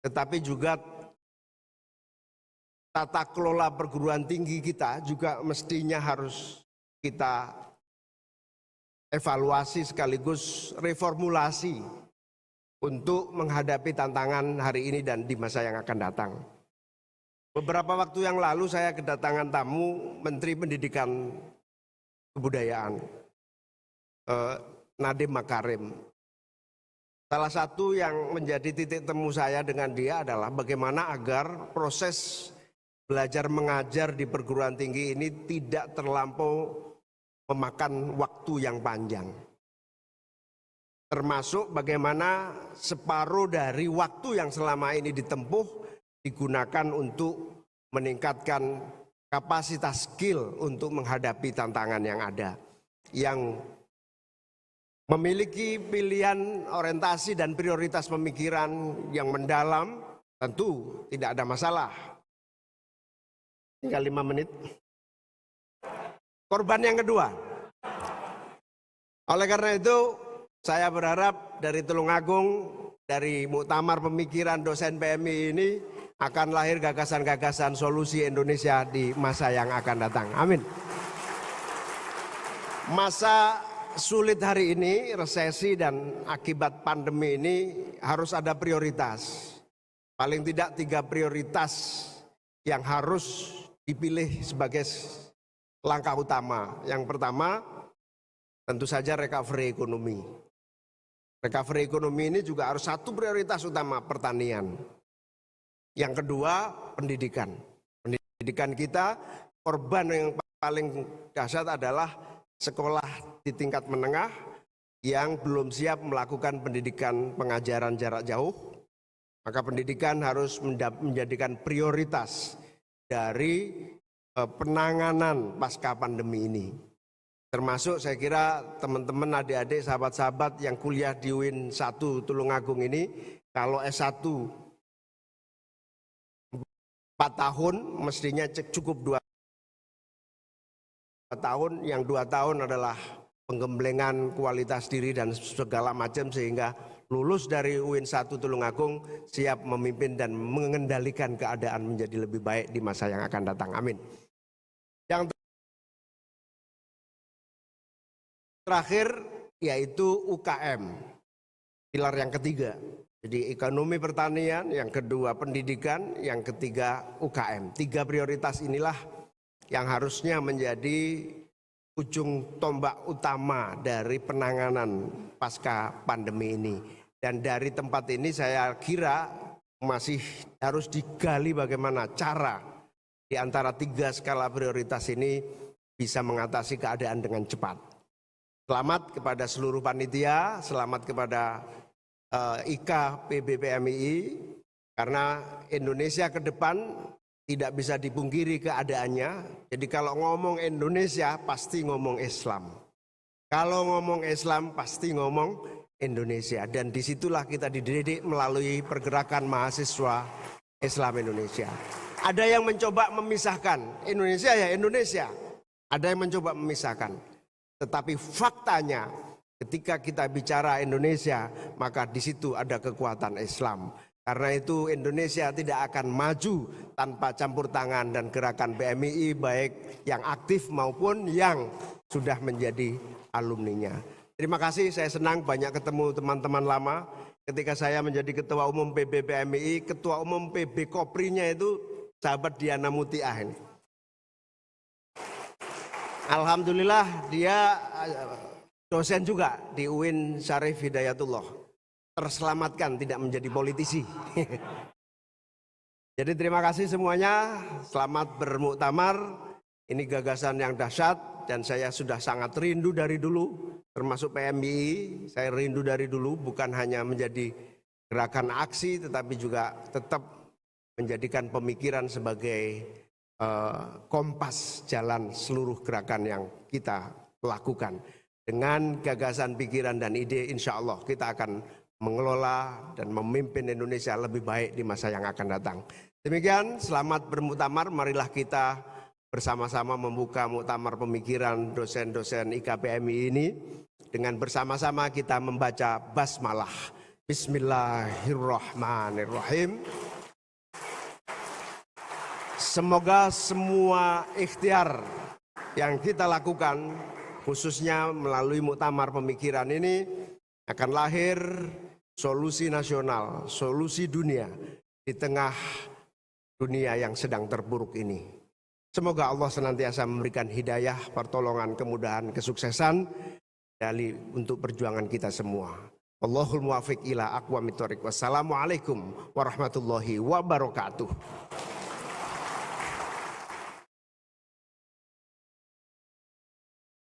tetapi juga tata kelola perguruan tinggi kita juga mestinya harus kita evaluasi sekaligus reformulasi untuk menghadapi tantangan hari ini dan di masa yang akan datang. Beberapa waktu yang lalu saya kedatangan tamu Menteri Pendidikan Kebudayaan, Nadiem Makarim. Salah satu yang menjadi titik temu saya dengan dia adalah bagaimana agar proses belajar mengajar di perguruan tinggi ini tidak terlampau memakan waktu yang panjang. Termasuk bagaimana separuh dari waktu yang selama ini ditempuh digunakan untuk meningkatkan kapasitas skill untuk menghadapi tantangan yang ada. Yang memiliki pilihan orientasi dan prioritas pemikiran yang mendalam tentu tidak ada masalah. Tinggal 5 menit. Korban yang kedua. Oleh karena itu saya berharap dari Tulungagung, dari Muktamar Pemikiran Dosen PMI ini akan lahir gagasan-gagasan solusi Indonesia di masa yang akan datang. Amin. Masa sulit hari ini, resesi dan akibat pandemi ini harus ada prioritas. Paling tidak 3 prioritas yang harus dipilih sebagai langkah utama. Yang pertama, tentu saja recovery ekonomi. Recovery ekonomi ini juga harus satu prioritas utama, pertanian. Yang kedua, pendidikan. Pendidikan kita, korban yang paling dahsyat adalah sekolah di tingkat menengah yang belum siap melakukan pendidikan pengajaran jarak jauh. Maka pendidikan harus menjadikan prioritas dari penanganan pasca pandemi ini. Termasuk saya kira teman-teman, adik-adik, sahabat-sahabat yang kuliah di UIN 1 Tulungagung ini, kalau S1 4 tahun mestinya cukup 2 tahun, yang 2 tahun adalah penggemblengan kualitas diri dan segala macam sehingga lulus dari UIN 1 Tulungagung siap memimpin dan mengendalikan keadaan menjadi lebih baik di masa yang akan datang. Amin. Yang terakhir yaitu UKM, pilar yang ketiga. Jadi ekonomi pertanian, yang kedua pendidikan, yang ketiga UKM. 3 prioritas inilah yang harusnya menjadi ujung tombak utama dari penanganan pasca pandemi ini. Dan dari tempat ini saya kira masih harus digali bagaimana cara di antara 3 skala prioritas ini bisa mengatasi keadaan dengan cepat. Selamat kepada seluruh panitia, selamat kepada IKA PBPMII, karena Indonesia ke depan tidak bisa dipungkiri keadaannya. Jadi kalau ngomong Indonesia pasti ngomong Islam. Kalau ngomong Islam pasti ngomong Indonesia. Dan disitulah kita dididik melalui pergerakan mahasiswa Islam Indonesia. Ada yang mencoba memisahkan Indonesia ya Indonesia. Ada yang mencoba memisahkan. Tetapi faktanya ketika kita bicara Indonesia, maka di situ ada kekuatan Islam. Karena itu Indonesia tidak akan maju tanpa campur tangan dan gerakan PMII, baik yang aktif maupun yang sudah menjadi alumninya. Terima kasih, saya senang banyak ketemu teman-teman lama. Ketika saya menjadi Ketua Umum PB PMII, Ketua Umum PB Kopri-nya itu sahabat Diana Mutiah ini. Alhamdulillah dia dosen juga di UIN Syarif Hidayatullah. Terselamatkan tidak menjadi politisi. Jadi terima kasih semuanya, selamat bermuktamar. Ini gagasan yang dahsyat dan saya sudah sangat rindu dari dulu, termasuk PMII. Saya rindu dari dulu bukan hanya menjadi gerakan aksi tetapi juga tetap menjadikan pemikiran sebagai kompas jalan seluruh gerakan yang kita lakukan. Dengan gagasan, pikiran dan ide, insya Allah kita akan mengelola dan memimpin Indonesia lebih baik di masa yang akan datang. Demikian, selamat bermuktamar. Marilah kita bersama-sama membuka muktamar pemikiran dosen-dosen IKPMI ini. Dengan bersama-sama kita membaca basmalah. Bismillahirrahmanirrahim. Semoga semua ikhtiar yang kita lakukan, khususnya melalui muktamar pemikiran ini, akan lahir solusi nasional, solusi dunia di tengah dunia yang sedang terpuruk ini. Semoga Allah senantiasa memberikan hidayah, pertolongan, kemudahan, kesuksesan untuk perjuangan kita semua. Allahul muwafiq ila aqwamit thoriq. Wassalamualaikum warahmatullahi wabarakatuh.